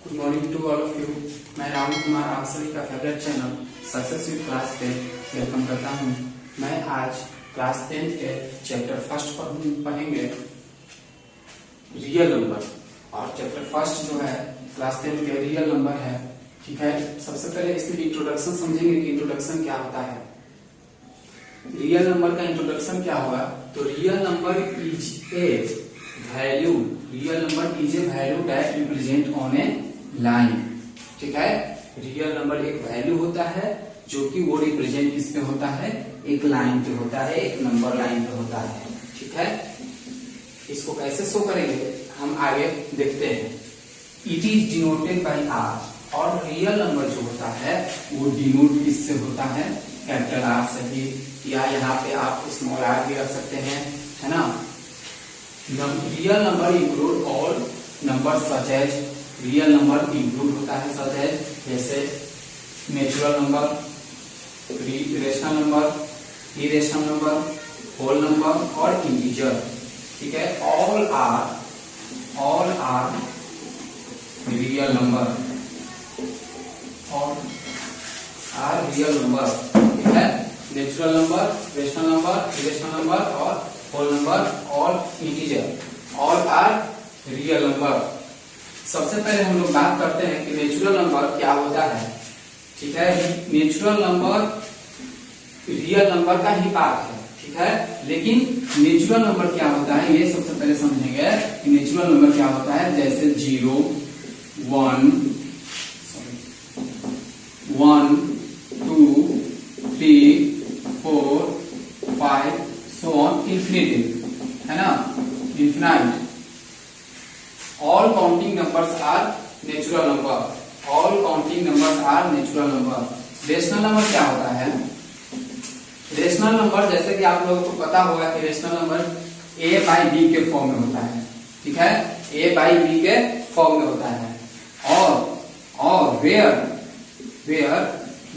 Good morning to all of you. मैं राहुल कुमार आप सभी का favourite channel success with class 10 welcome करता हूं। मैं आज क्लास 10 के चैप्टर फर्स्ट पढ़ेंगे रियल नंबर। और चैप्टर फर्स्ट जो है क्लास 10 के रियल नंबर है। ठीक है, सबसे पहले इसमें इंट्रोडक्शन समझेंगे कि इंट्रोडक्शन क्या होता है। रियल नंबर का इंट्रोडक्शन क्या होगा, तो real number is a value, real number is a value that represent on A line. ठीक है, रियल नंबर एक वैल्यू होता है जो कि वो रिप्रेजेंट किस पे होता है, एक लाइन पे होता है, एक नंबर लाइन पे होता है। ठीक है, इसको कैसे शो करेंगे हम आगे देखते हैं। It is denoted by R, और रियल नंबर जो होता है वो डिनोट किससे होता है, कैपिटल आर से भी, या यहाँ पे आप स्मॉल आर भी रख सकते हैं, है ना। Real number include all number such as, real number include होता है सच एज, जैसे natural number, rational number, irrational number, whole number और इंटीजर। ठीक है, ऑल आर रियल नंबर, और आर रियल नंबर। ठीक है, natural number, rational number, irrational number और होल नंबर और integer, all are real number. सबसे पहले हम लोग बात करते हैं कि नेचुरल नंबर क्या होता है। ठीक है, नेचुरल नंबर रियल नंबर का ही पार्ट है। ठीक है, लेकिन नेचुरल नंबर क्या होता है ये सबसे पहले समझेंगे कि नेचुरल नंबर क्या होता है। जैसे 0, 1, 2, 3, 4, 5 सो ऑन इन्फिनिटी, है ना, infinite. All counting numbers are natural number, all counting numbers are natural number. Rational number क्या होता है, रेशनल नंबर जैसे कि आप लोगों को पता होगा कि rational number a by B के फॉर्म में होता है। ठीक है, a बाई बी के फॉर्म में होता है। और where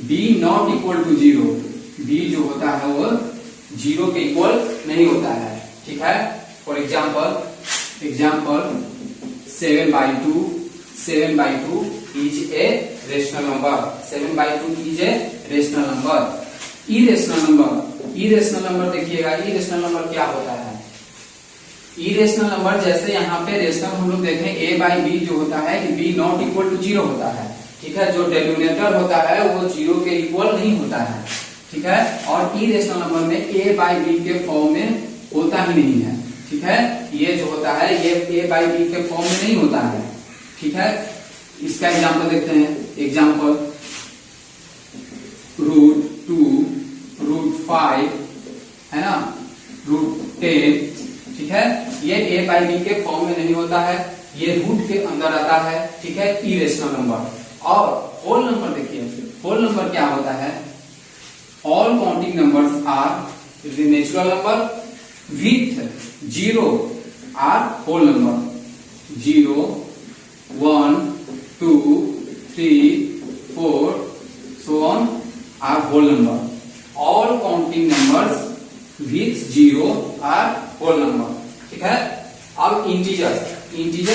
b not equal to 0, b जो होता है वो 0 के इक्वल नहीं होता है। ठीक है, for example 7/2 is a rational number, 7/2 is a rational number. Irrational number देखिएगा, इरेशनल नंबर क्या होता है। इरेशनल नंबर जैसे यहाँ पे रेशनल हम लोग देखें a बाई बी जो होता है कि b नॉट इक्वल टू 0 होता है। ठीक है, जो डेनोमिनेटर होता है वो 0 के इक्वल नहीं होता है। ठीक है, और इरेशनल नंबर में a बाई बी के फॉर्म में होता ही नहीं है। ठीक है, ये जो होता है ये a बाई बी के फॉर्म में नहीं होता है। ठीक है, इसका एग्जांपल देखते हैं। एग्जांपल √2, √5, है ना, √10। ठीक है, ये a बाई बी के फॉर्म में नहीं होता है, ये रूट के अंदर आता है। ठीक है, इरेशनल नंबर। और होल नंबर देखिए, होल नंबर क्या होता है, all counting numbers are natural number with 0 are whole number. 0, 1, 2, 3, 4 so on are whole number. All counting numbers with 0 are whole number. ठीक है, अब इंटीजर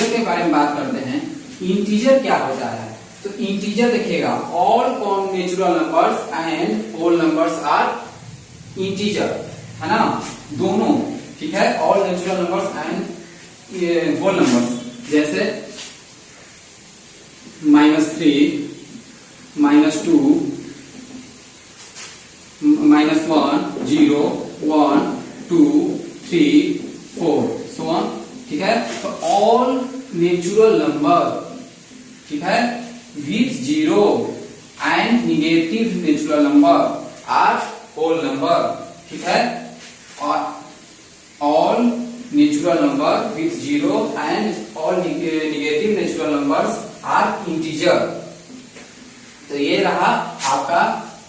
के बारे में बात करते हैं। इंटीजर क्या होता है, तो इंटीजर देखिएगा all natural numbers and whole numbers are integer, है ना, दोनों। ठीक है, all natural numbers and whole numbers, जैसे -3, -2, -1, 0, 1, 2, 3, 4 so on। ठीक है, तो ऑल नेचुरल नंबर, ठीक है, with 0 and negative natural number are whole number. ठीक है, और all natural number with 0 and all negative natural numbers are integer. तो ये रहा आपका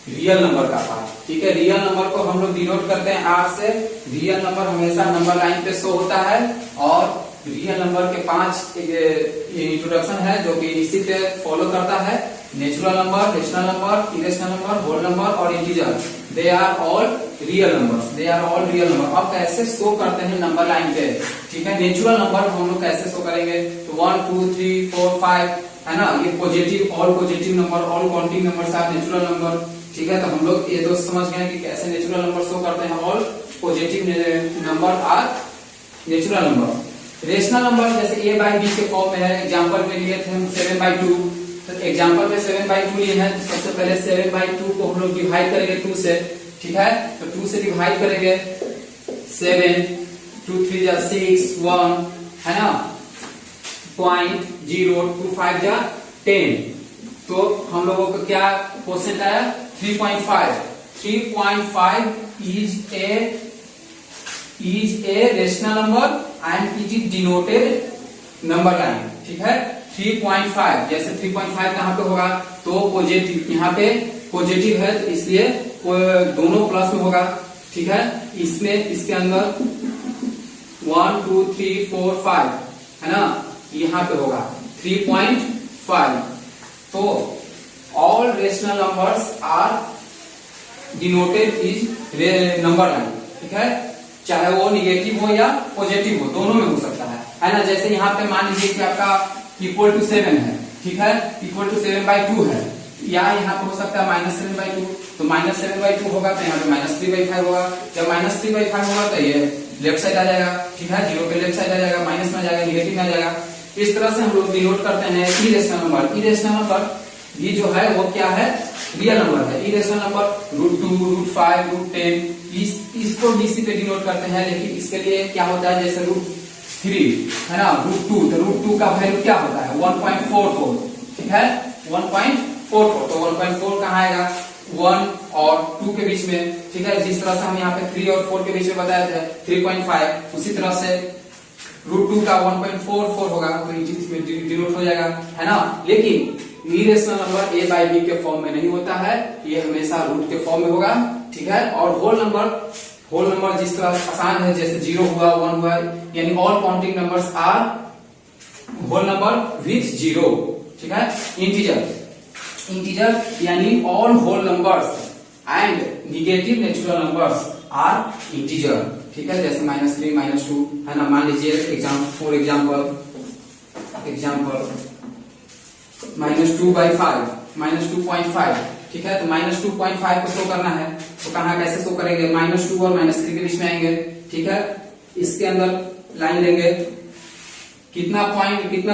रियल नंबर का पार्ट। ठीक है, रियल नंबर को हम लोग डिनोट करते हैं आर से। रियल नंबर हमेशा नंबर लाइन पे शो होता है, और रियल नंबर के 5 इंट्रोडक्शन है जो कि इसी पे फॉलो करता है। Natural number, rational number, irrational number, whole number और integer, they are all real numbers, they are all real number. अब कैसे शो करते हैं नंबर लाइन पे, ठीक है। नेचुरल नंबर हम लोग कैसे शो करेंगे, तो 1 2 3 4 5, है ना, ये positive, all positive number, all counting number are natural number. ठीक है, तो हम लोग ये तो समझ गए कि कैसे नेचुरल नंबर शो करते हैं। All positive number are natural number. Rational number जैसे a बाई b के फॉर्म में है। एग्जांपल में लिए थे हम 7/2, तो एग्जांपल में 7/2 लिए हैं, तो सबसे पहले 7/2 को हम लोग डिवाइड करेंगे 2 से। ठीक है, तो 2 से डिवाइड करेंगे, 7, 2 3 जा 6, 1 है ना, 0.0, 2 5 जा 10, तो हम लोगों का क्या क्वेश्चन आया 3.5। 3.5 is a rational number and it is denoted number line। ठीक है, 3.5 जैसे 3.5 कहां पे होगा, तो पॉजिटिव, यहाँ पे पॉजिटिव है तो इसलिए दोनों प्लस में होगा। ठीक है, इसमें इसके अंदर 1 2 3 4 5 है ना, यहाँ पे होगा 3.5। तो all rational numbers are denoted is number line. ठीक है, चाहे वो निगेटिव हो या पॉजिटिव हो, दोनों में हो सकता है ना। जैसे यहाँ पे मान लीजिए कि आपका इक्वल टू 7 है। ठीक है, इक्वल टू 7/2 है, या यहाँ पे हो सकता है -7/2, तो -7/2 होगा तो यहाँ पे -3/5 होगा। जब -3/5 होगा तो ये लेफ्ट साइड आ जाएगा। ठीक है, 0 पे लेफ्ट साइड आ जाएगा, माइनस में आ जाएगा, निगेटिव में आ जाएगा। इस तरह से हम लोग डिनोट करते हैं इरेशनल नंबर। इरेशनल नंबर ये जो है वो क्या है, रियल नंबर है। इरेशनल नंबर √2, √5, √10 इसको BC पे डिनोट करते हैं, लेकिन इसके लिए क्या होता है, जैसे √3 है ना, √2, तो √2 का वैल्यू क्या होता है 1.44। ठीक है, 1.44, तो 1.4 कहाँ आएगा, 1 और 2 के बीच में। ठीक है, जिस तरह से हम यहाँ पे 3 और 4 के बीच में बताए थे 3.5, उसी तरह से √2 का 1.44 होगा, तो इसमें डिनोट हो जाएगा, है ना। लेकिन irrational number a by b के फॉर्म में नहीं होता है, ये हमेशा रूट के फॉर्म में होगा। ठीक है, और होल नंबर जिस तरह आसान है, जैसे 0 हुआ, 1 हुआ, यानी all counting numbers are whole number with 0। ठीक है, इंटीजर यानी all whole numbers and negative natural numbers are integer. ठीक है, जैसे -3, -2 है ना। मान लीजिए फॉर एग्जाम्पल -2/5, -2.5। ठीक है, तो -2.5 को शो करना है, तो कहाँ कैसे शो करेंगे, -2 और -3 के बीच में आएंगे। ठीक है, इसके अंदर लाइन लेंगे, कितना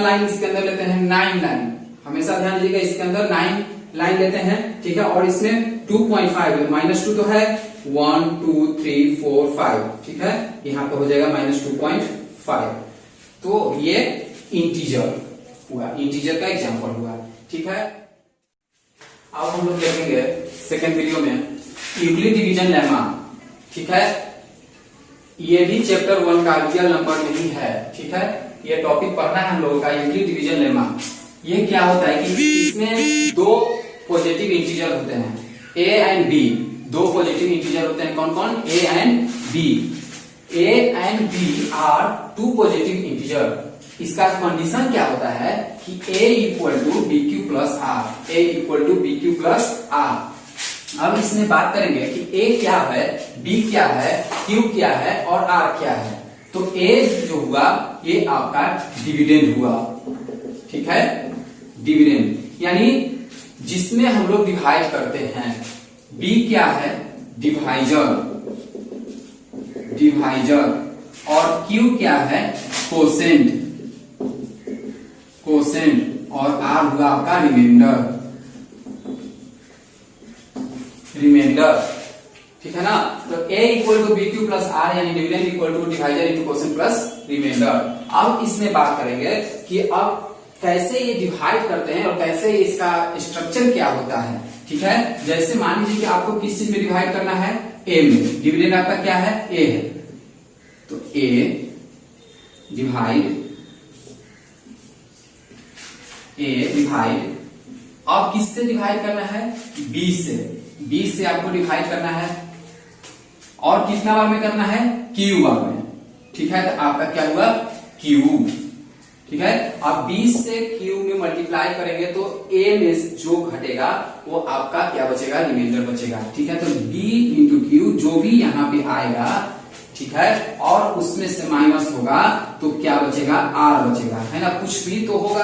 लाइन इसके अंदर लेते हैं, 9 लाइन। हमेशा ध्यान दीजिएगा, इसके अंदर 9 लाइन लेते हैं। ठीक है, और इसमें 2.5 -2 तो है 1 2 3 4 5। ठीक है, यहाँ पे हो जाएगा -2.5, तो ये इंटीजर हुआ, इंटीजर का एग्जांपल हुआ। ठीक है, अब हम लोग देखेंगे सेकेंड वीडियो में यूक्लिड डिवीजन लेमा। ठीक है, ये भी चैप्टर 1 का रियल नंबर नहीं है। ठीक है, ये टॉपिक पढ़ना है हम लोगों का, यूक्लिड डिवीजन लेमा। ये क्या होता है कि इसमें 2 पॉजिटिव इंटीजर होते हैं, a and b। 2 positive integer होते हैं, कौन कौन, a and b। a and b are 2 positive integer. इसका कंडीशन क्या होता है कि a equal to BQ plus R, a equal to BQ plus R. अब इसमें बात करेंगे कि a क्या है, b क्या है, q क्या है और r क्या है। तो a जो हुआ ये आपका डिविडेंड हुआ। ठीक है, डिविडेंड यानी जिसमें हम लोग डिवाइड करते हैं। b क्या है, डिवाइजर और q क्या है, कोसेंट और r हुआ आपका रिमाइंडर। ठीक है ना, तो a equal to BQ plus R यानी dividend equal to divisor into quotient plus remainder. अब इसमें बात करेंगे कि अब कैसे ये डिवाइड करते हैं और कैसे इसका स्ट्रक्चर क्या होता है। ठीक है, जैसे मान लीजिए कि आपको किस चीज में डिवाइड करना है, a में। डिविडेंड आपका क्या है, a है, तो a डिवाइड अब किससे डिवाइड करना है, b से आपको डिवाइड करना है, और कितना बार में करना है, q बार में। ठीक है, तो आपका क्या हुआ, q। ठीक है, अब 20 से q में मल्टीप्लाई करेंगे तो a में जो घटेगा वो आपका क्या बचेगा, रिमाइंडर बचेगा। ठीक है, तो b इंटू क्यू जो भी यहाँ पे आएगा ठीक है, और उसमें से माइनस होगा तो क्या बचेगा, आर बचेगा, है ना, कुछ भी तो होगा,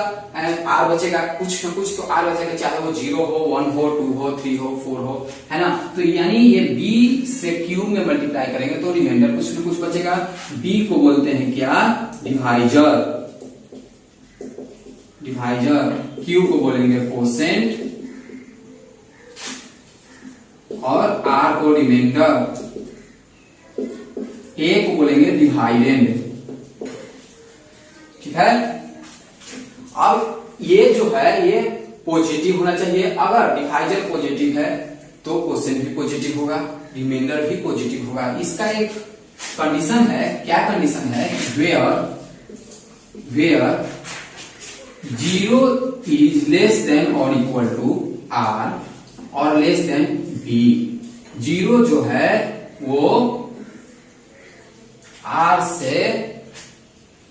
आर बचेगा, कुछ न कुछ तो आर बचेगा, चाहे वो 0 हो, 1 हो, 2 हो, 3 हो, 4 हो, है ना। तो यानी ये बी से क्यू में मल्टीप्लाई करेंगे तो रिमाइंडर कुछ न कुछ बचेगा। बी को बोलते हैं क्या, डिवाइजर, क्यू को बोलेंगे कोसेंट और आर को रिमाइंडर, ए को बोलेंगे डिवाइडेंड, ठीक है। अब ये जो है ये पॉजिटिव होना चाहिए, अगर डिवाइजर पॉजिटिव है तो कोसेंट भी पॉजिटिव होगा, रिमाइंडर भी पॉजिटिव होगा। इसका एक कंडीशन है, क्या कंडीशन है, वेयर 0 इज लेस देन और इक्वल टू आर और लेस देन बी। 0 जो है वो आर से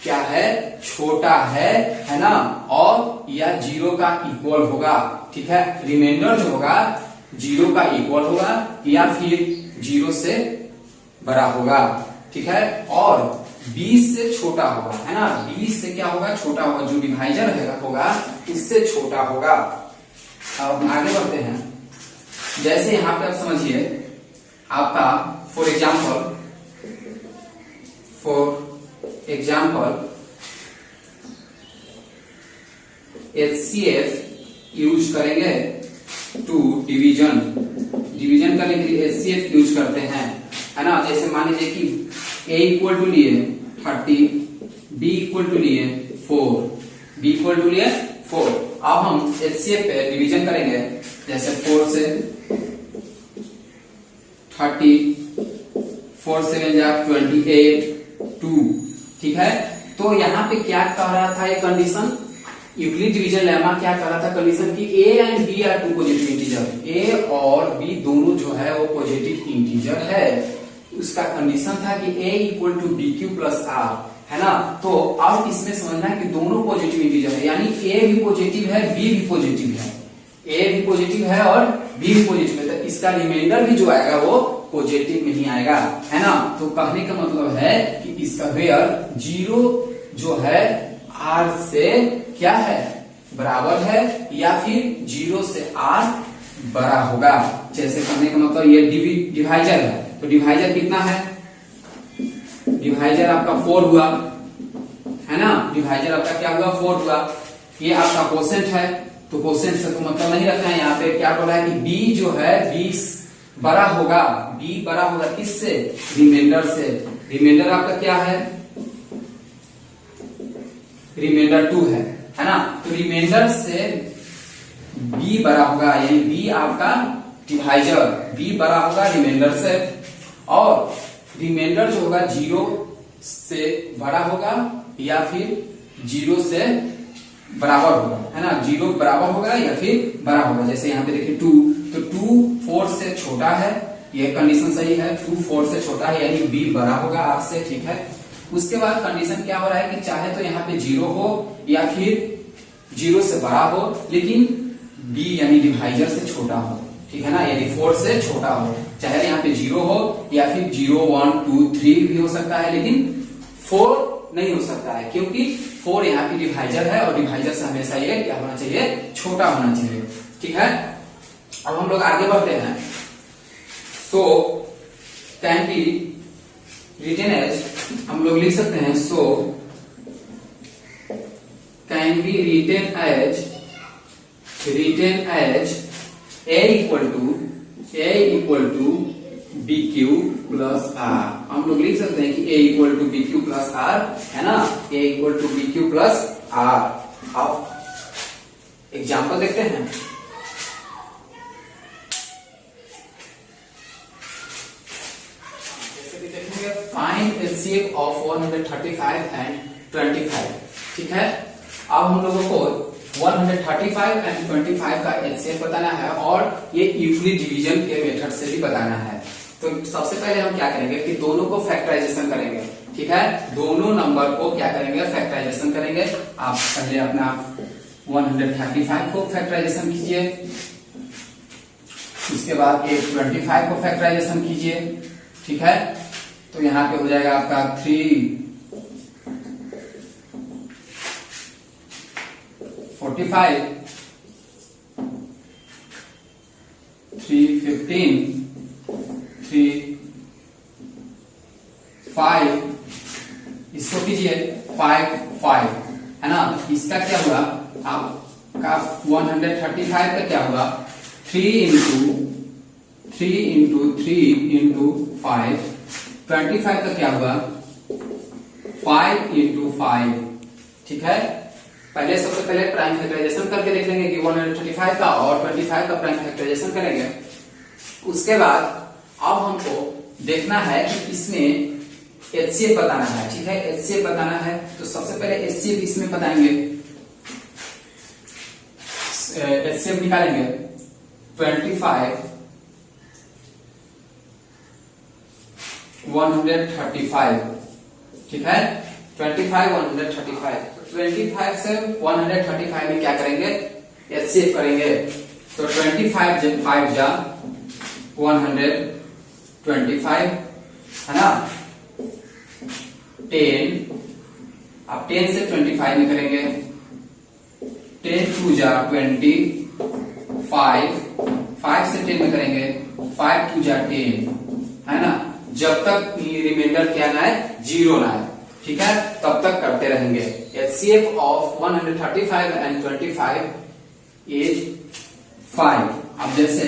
क्या है, छोटा है ना, और या 0 का इक्वल होगा, ठीक है। रिमाइंडर जो होगा 0 का इक्वल होगा या फिर 0 से बड़ा होगा, ठीक है, और 20 से छोटा होगा, है ना, 20 से क्या होगा, छोटा होगा, जो डिवाइजर होगा इससे छोटा होगा। अब आगे बढ़ते हैं, जैसे यहां पे आप समझिए आपका फॉर एग्जाम्पल HCF यूज करेंगे टू डिवीजन करने के लिए HCF यूज करते हैं, है ना। जैसे मान लीजिए कि A इक्वल टू लिए 30, B इक्वल टू लिए 4, अब हम HCF पे डिवीजन करेंगे, जैसे 4 से 30, 4 7 जा 28, 2, ठीक है। तो यहाँ पे क्या कह रहा था ये कंडीशन, यूक्लिड डिवीजन लेमा क्या कह रहा था कंडीशन की A and B are 2 positive integer, A और B दोनों जो है वो पॉजिटिव इंटीजर है। उसका कंडीशन था कि A equal to B Q plus R, है ना। तो अब इसमें समझना है कि दोनों पॉजिटिव इंटीजर है, यानी A भी पॉजिटिव है, B भी पॉजिटिव है, A भी पॉजिटिव है और B भी पॉजिटिव है, तो इसका रिमाइंडर भी जो आएगा वो पॉजिटिव में ही आएगा, है ना। तो कहने का मतलब है कि इसका वेयर 0 जो है R से क्या है, बराबर है, या फिर 0 से R बड़ा होगा। जैसे कहने का मतलब ये डिवाइजर है, तो डिवाइजर कितना है, डिवाइजर आपका 4 हुआ, है ना, डिवाइजर आपका क्या हुआ, 4 हुआ। ये आपका कोसेंट है, तो कोसेंट से तो मतलब नहीं रखना है, यहाँ पे क्या बोला है कि B जो है 20 बड़ा होगा, B बड़ा होगा किससे, रिमाइंडर से। रिमाइंडर आपका क्या है, रिमाइंडर 2 है ना। तो रिमाइंडर से B बड़ा होगा, यानी B आपका डिवाइजर, B बड़ा होगा रिमाइंडर से, और रिमाइंडर जो होगा 0 से बड़ा होगा या फिर 0 से बराबर होगा, है ना, 0 बराबर होगा या फिर बड़ा होगा। जैसे यहाँ पे देखिए 2, तो 2 4 से छोटा है, ये कंडीशन सही है, 2 4 से छोटा है यानी B बड़ा होगा R से, ठीक है। उसके बाद कंडीशन क्या हो रहा है कि चाहे तो यहाँ पे 0 हो या फिर 0 से बड़ा हो, लेकिन B यानी डिवाइजर से छोटा हो, ठीक है ना, यानी 4 से छोटा हो, चाहे यहाँ पे 0 हो या फिर 0 1 2 3 भी हो सकता है, लेकिन 4 नहीं हो सकता है, क्योंकि 4 यहाँ पे डिवाइजर है और डिवाइजर से हमेशा ये क्या होना चाहिए, छोटा होना चाहिए, ठीक है। अब हम लोग आगे बढ़ते हैं। So can be written as, हम लोग लिख सकते हैं, so can be written as A equal to B Q plus R. हम लोग लिख सकते हैं कि A equal to B Q plus R, है ना, A equal to B Q plus R. अब एग्जाम्पल देखते हैं। जैसे कि देखेंगे फाइंड HCF ऑफ 135 एंड 25, ठीक है। अब हम लोगों को 135 एंड 25 का HCF बताना है और ये यूक्लिड डिवीजन के मेथड से भी बताना है। तो सबसे पहले हम क्या करेंगे कि दोनों को फैक्टराइजेशन करेंगे, ठीक है, दोनों नंबर को क्या करेंगे, फैक्टराइजेशन करेंगे। आप पहले अपना 135 को फैक्टराइजेशन कीजिए, उसके बाद 25 को फैक्टराइजेशन कीजिए, ठीक है। तो यहाँ पे हो जाएगा आपका 3 45 3 15 3 5 इसको कीजिए 5 5 है ना। इसका क्या हुआ आपका 135 का क्या हुआ 3 इंटू 3 इंटू 5 25 का क्या हुआ 5 इंटू 5। ठीक है, पहले सबसे पहले प्राइम फैक्टराइजेशन करके देख लेंगे कि 135 का और 25 का प्राइम फैक्टराइजेशन करेंगे। उसके बाद अब हमको देखना है कि इसमें HCF बताना है। ठीक है, HCF बताना है तो सबसे पहले HCF इसमें बताएंगे। HCF निकालेंगे 25 135। ठीक है, 25 135 25 से 135 में क्या करेंगे HCF करेंगे। तो 25 जब 5 जा 125 है ना। 10 अब 10 से 25 में करेंगे 10 2 जा 20 5 से 10 में करेंगे 5 2 जा 10 है ना। जब तक रिमाइंडर क्या ना है 0 ना है। ठीक है, तब तक करते रहेंगे। HCF of 135 and 25 is 5। अब जैसे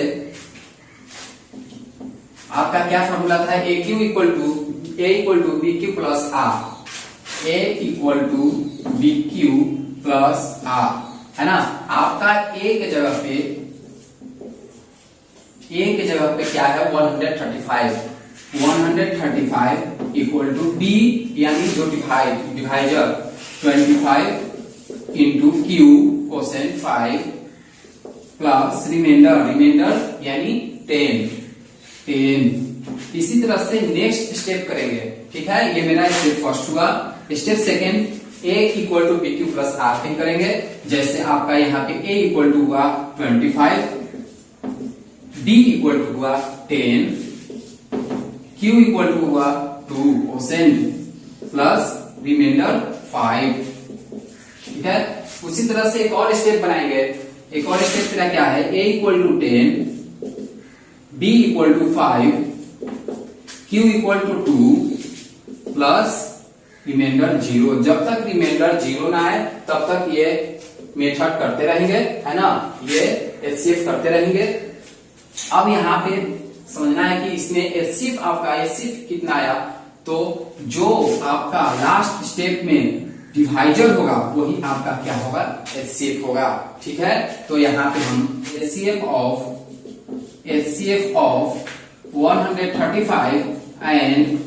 आपका क्या फॉर्मूला था AQ equal to BQ plus R। A equal to BQ plus R है ना। आपका A के जगह पे क्या है 135 इक्वल टू B यानी जो divisor 25 into Q quotient 5 plus remainder यानी 10। इसी तरह से नेक्स्ट स्टेप करेंगे। ठीक है, ये मेरा स्टेप फर्स्ट हुआ। Step second A equal to BQ plus R फिर करेंगे। जैसे आपका यहाँ पे A इक्वल टू हुआ 25, D इक्वल टू हुआ 10, Q इक्वल टू हुआ 2 कोसेंट प्लस रिमाइंडर 5। ठीक है, उसी तरह से एक और स्टेप बनाएंगे। एक और स्टेप मेरा क्या है A equal to 10, B equal to 5, Q equal to 2 plus remainder 0। जब तक रिमाइंडर 0 ना आए तब तक ये मेथड करते रहेंगे है ना, ये HCF करते रहेंगे। अब यहाँ पे समझना है कि इसमें HCF कितना आया, तो जो आपका लास्ट स्टेप में डिवाइजर होगा वही आपका क्या होगा HCF होगा। ठीक है, तो यहाँ पे हम HCF ऑफ 135 एंड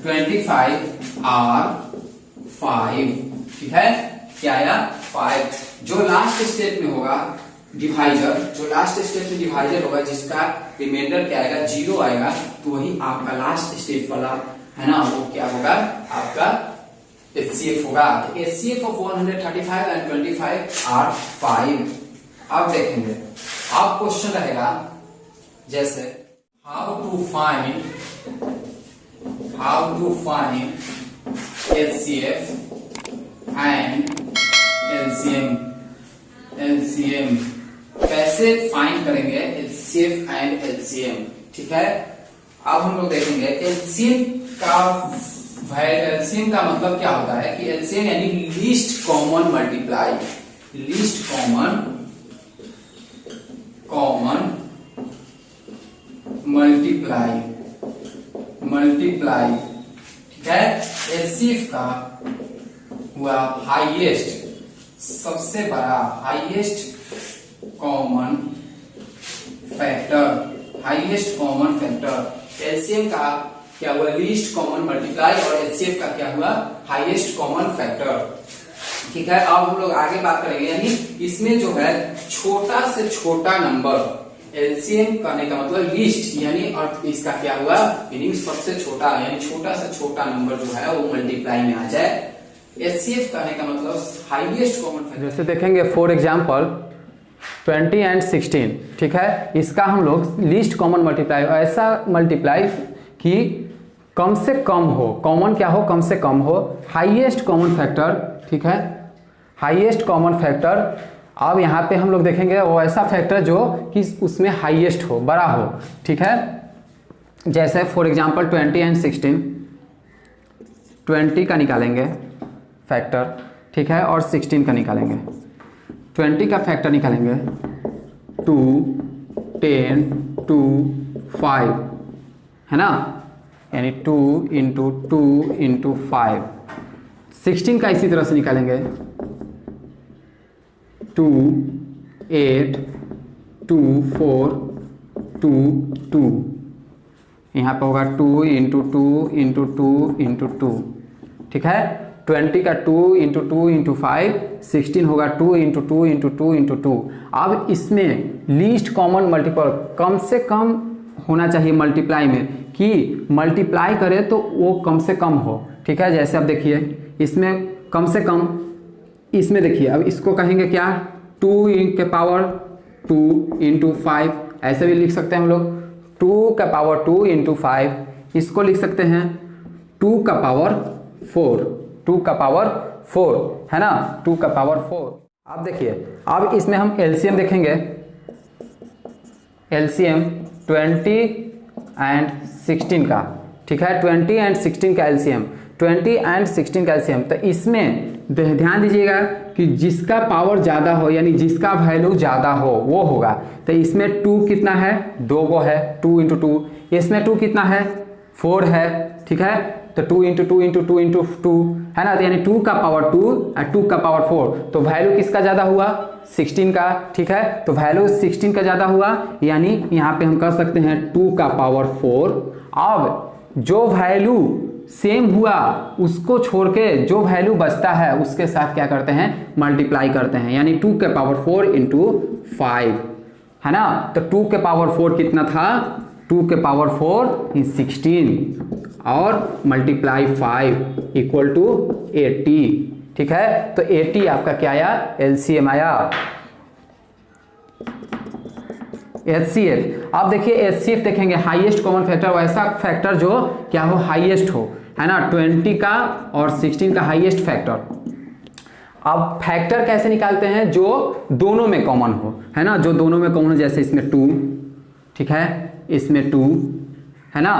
25 आर 5। ठीक है, क्या आया 5। जो लास्ट स्टेप में होगा डिवाइजर होगा जिसका रिमाइंडर क्या आएगा 0 आएगा, तो वही आपका लास्ट स्टेप वाला है ना, वो क्या होगा आपका HCF होगा। तो HCF ऑफ 135 एंड 25 आर 5। अब देखेंगे, अब क्वेश्चन रहेगा जैसे how to find HCF and LCM कैसे फाइंड करेंगे HCF एंड LCM। ठीक है, अब हम लोग देखेंगे LCM का मतलब क्या होता है कि LCM यानी लीस्ट कॉमन मल्टीप्लाई। ठीक है, HCF का हुआ हाईएस्ट सबसे बड़ा कॉमन फैक्टर। LCM का क्या हुआ लीस्ट कॉमन मल्टीप्लाई और HCF का क्या हुआ हाईएस्ट कॉमन फैक्टर। ठीक है, अब हम लोग आगे बात करेंगे, यानी इसमें जो है छोटा से छोटा नंबर LCM करने का मतलब लीस्ट, यानी अर्थ इसका क्या हुआ मीनिंग सबसे छोटा, यानी छोटा से छोटा नंबर जो है वो मल्टीप्लाई में आ जाए। HCF करने का मतलब हाईएस्ट कॉमन फैक्टर। जैसे देखेंगे फॉर एग्जांपल 20 एंड 16। ठीक है, इसका हम लोग लीस्ट कॉमन मल्टीप्लाई ऐसा मल्टीप्लाई कि कम से कम हो, कॉमन क्या हो, कम से कम हो, हाईएस्ट कॉमन फैक्टर, ठीक है, हाईएस्ट कॉमन फैक्टर। अब यहाँ पे हम लोग देखेंगे वो ऐसा फैक्टर जो कि उसमें हाईएस्ट हो, बड़ा हो, ठीक है। जैसे फॉर एग्जांपल 20 एंड 16, 20 का निकालेंगे फैक्टर, ठीक है, और 16 का निकालेंगे। 20 का फैक्टर निकालेंगे 2, 10, 2, 5, है ना, यानी 2 इंटू 2 इंटू 5। 16 का इसी तरह से निकालेंगे 2, 8, 2, 4, 2, 2। यहाँ पे होगा 2 इंटू 2 इंटू 2 इंटू 2, ठीक है। 20 का 2 इंटू 2 इंटू 5, 16 होगा 2 इंटू 2 इंटू 2 इंटू 2। अब इसमें लीस्ट कॉमन मल्टीपल कम से कम होना चाहिए मल्टीप्लाई में, कि मल्टीप्लाई करे तो वो कम से कम हो, ठीक है। जैसे अब देखिए इसमें कम से कम, इसमें देखिए अब इसको कहेंगे क्या, 2 के पावर 2 इंटू 5, ऐसे भी लिख सकते हैं हम लोग, 2 का पावर 2 इंटू 5। इसको लिख सकते हैं 2 का पावर 4, 2 का पावर 4, है ना, 2 का पावर 4। अब देखिए अब इसमें हम एलसीएम देखेंगे, एलसीएम 20 एंड 16 का, ठीक है, 20 एंड 16 का एलसीएम, 20 एंड 16 का एलसीएम। तो इसमें ध्यान दीजिएगा कि जिसका पावर ज़्यादा हो, यानी जिसका वैल्यू ज़्यादा हो वो होगा। तो इसमें 2 कितना है, 2 को है, 2 इंटू 2। इसमें 2 कितना है, 4 है, ठीक है। तो 2 इंटू 2 इंटू 2 इंटू 2, है ना, तो यानी 2 का पावर 2 और 2 का पावर 4। तो वैल्यू किसका ज़्यादा हुआ, 16 का, ठीक है। तो वैल्यू 16 का ज़्यादा हुआ, यानी यहाँ पे हम कर सकते हैं 2 का पावर 4। अब जो वैल्यू सेम हुआ उसको छोड़ के जो वैल्यू बचता है उसके साथ क्या करते हैं, मल्टीप्लाई करते हैं, यानी 2 के पावर 4 इंटू 5, है ना। तो 2 के पावर 4 कितना था, 2 के पावर 4 16 और मल्टीप्लाई 5 इक्वल टू 80, ठीक है। तो 80 आपका क्या आया, एलसीएम आया। HCF, आप देखिए HCF देखेंगे, हाईएस्ट कॉमन फैक्टर, वैसा फैक्टर जो क्या हो, हाईएस्ट हो, है ना, 20 का और 16 का हाईएस्ट फैक्टर। अब फैक्टर कैसे निकालते हैं, जो दोनों में कॉमन हो, है ना, जो दोनों में कॉमन हो, जैसे इसमें 2, ठीक है, इसमें 2, है ना,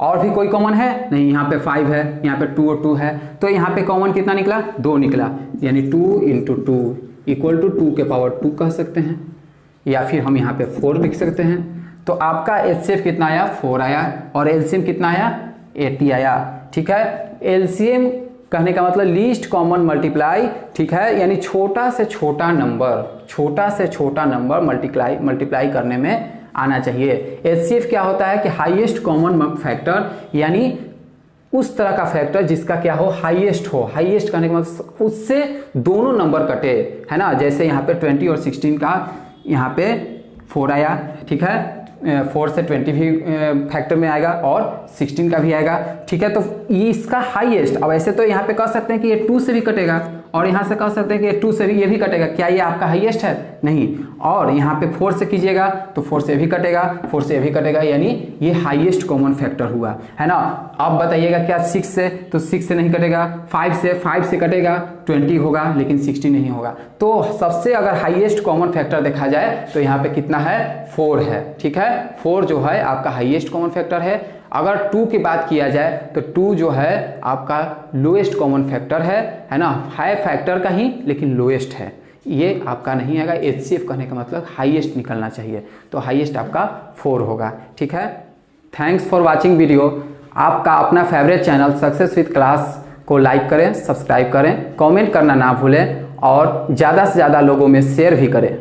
और भी कोई कॉमन है नहीं, यहाँ पे 5 है, यहाँ पे 2 और 2 है, तो यहाँ पे कॉमन कितना निकला, 2 निकला, यानी 2 इंटू 2 इक्वल टू 2 के पावर 2 कह सकते हैं, या फिर हम यहाँ पे 4 लिख सकते हैं। तो आपका HCF कितना आया, 4 आया, और LCM कितना आया, 80 आया, ठीक है। LCM कहने का मतलब लीस्ट कॉमन मल्टीप्लाई, ठीक है, यानी छोटा से छोटा नंबर, छोटा से छोटा नंबर मल्टीप्लाई करने में आना चाहिए। HCF क्या होता है कि हाईएस्ट कॉमन फैक्टर, यानी उस तरह का फैक्टर जिसका क्या हो, हाईएस्ट हो। हाईएस्ट कहने का मतलब उससे दोनों नंबर कटे, है ना, जैसे यहाँ पे 20 और 16 का यहाँ पे 4 आया, ठीक है, 4 से 20 भी फैक्टर में आएगा और 16 का भी आएगा, ठीक है। तो ये इसका हाईएस्ट, अब ऐसे तो यहाँ पे कह सकते हैं कि ये 2 से भी कटेगा, और यहाँ से कह सकते हैं कि ये 2 से भी ये भी कटेगा, क्या ये आपका हाईएस्ट है, नहीं। और यहाँ पे 4 से कीजिएगा तो 4 से भी कटेगा, 4 से भी कटेगा, यानी ये हाईएस्ट कॉमन फैक्टर हुआ, है ना। अब बताइएगा क्या 6 से, तो 6 से नहीं कटेगा, 5 से कटेगा, 20 होगा, लेकिन 60 नहीं होगा। तो सबसे अगर हाईएस्ट कॉमन फैक्टर देखा जाए तो यहाँ पे कितना है, 4 है, ठीक है। 4 जो है आपका हाईएस्ट कॉमन फैक्टर है। अगर 2 की बात किया जाए तो 2 जो है आपका लोएस्ट कॉमन फैक्टर है ना, हाई फैक्टर का ही लेकिन लोएस्ट है, ये आपका नहीं आएगा। HCF कहने का मतलब हाईएस्ट निकलना चाहिए, तो हाईएस्ट आपका 4 होगा, ठीक है। Thanks for watching video. आपका अपना favourite channel success with class को लाइक करें, सब्सक्राइब करें, कमेंट करना ना भूलें और ज़्यादा से ज़्यादा लोगों में शेयर भी करें।